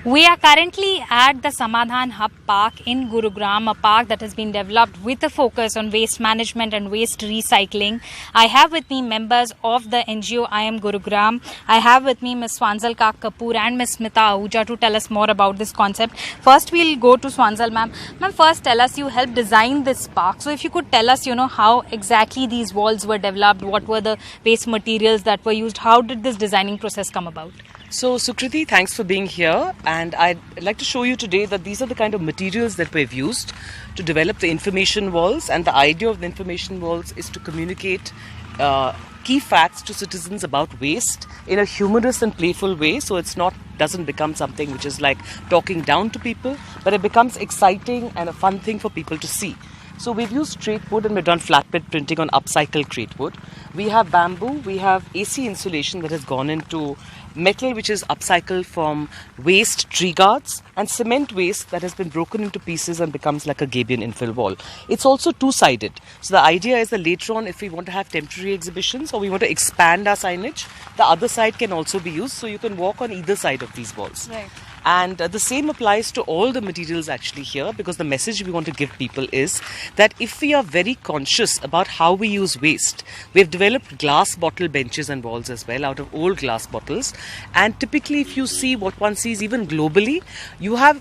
We are currently at the Samadhan Hub Park in Gurugram, a park that has been developed with a focus on waste management and waste recycling. I have with me members of the NGO I Am Gurugram. I have with me Ms. Swanzal Kapoor and Ms. Smita Ahuja to tell us more about this concept. First, we'll go to Swanzal ma'am. Ma'am, first tell us, you helped design this park. So if you could tell us, how exactly these walls were developed, what were the waste materials that were used, how did this designing process come about? So Sukriti, thanks for being here, and I'd like to show you today that these are the kind of materials that we've used to develop the information walls, and the idea of the information walls is to communicate key facts to citizens about waste in a humorous and playful way, so doesn't become something which is like talking down to people, but it becomes exciting and a fun thing for people to see. So we've used straight wood and we've done flatbed printing on upcycled crate wood. We have bamboo, we have AC insulation that has gone into metal which is upcycled from waste tree guards, and cement waste that has been broken into pieces and becomes like a gabion infill wall. It's also two-sided. So the idea is that later on, if we want to have temporary exhibitions or we want to expand our signage, the other side can also be used, so you can walk on either side of these walls. Right. And the same applies to all the materials actually here, because the message we want to give people is that if we are very conscious about how we use waste, we have developed glass bottle benches and walls as well out of old glass bottles. And typically, if you see what one sees even globally, you have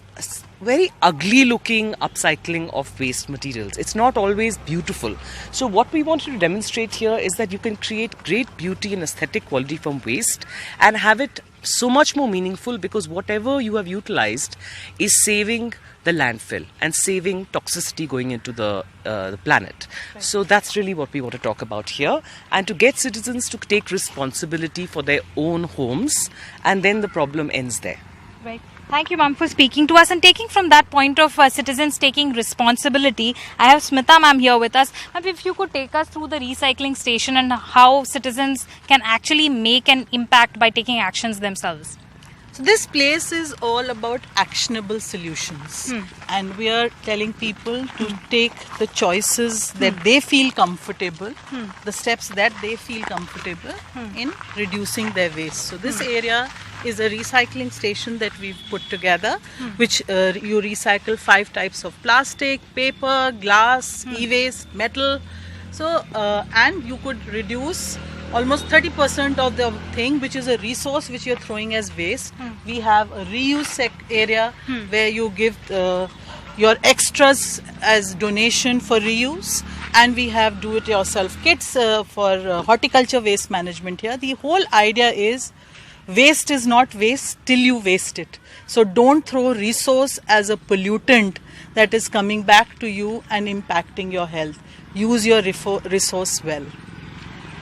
very ugly looking upcycling of waste materials. It's not always beautiful. So what we wanted to demonstrate here is that you can create great beauty and aesthetic quality from waste and have it so much more meaningful, because whatever you have utilized is saving the landfill and saving toxicity going into the planet. Right. So that's really what we want to talk about here, and to get citizens to take responsibility for their own homes, and then the problem ends there. Right. Thank you, ma'am, for speaking to us and taking from that point of citizens taking responsibility. I have Smita ma'am here with us. Ma'am, if you could take us through the recycling station and how citizens can actually make an impact by taking actions themselves. So this place is all about actionable solutions, and we are telling people to take the choices that they feel comfortable, the steps that they feel comfortable in reducing their waste. So this area is a recycling station that we've put together, which you recycle 5 types of plastic, paper, glass, e-waste, metal. So and you could reduce almost 30% of the thing which is a resource which you're throwing as waste. We have a reuse area where you give your extras as donation for reuse, and we have do-it-yourself kits for horticulture waste management here. The whole idea is waste is not waste till you waste it. So don't throw resource as a pollutant that is coming back to you and impacting your health. Use your resource well.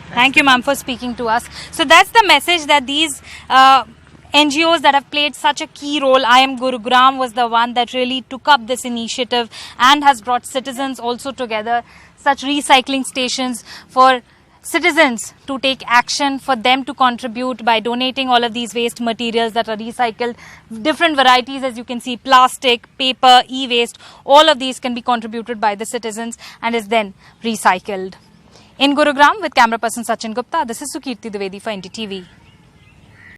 Thank you, ma'am, for speaking to us. So that's the message that these NGOs that have played such a key role. I Am Gurugram was the one that really took up this initiative and has brought citizens also together. Such recycling stations for citizens to take action, for them to contribute by donating all of these waste materials that are recycled. Different varieties, as you can see, plastic, paper, e-waste, all of these can be contributed by the citizens and is then recycled. In Gurugram, with camera person Sachin Gupta, this is Sukirti Dwivedi for NDTV.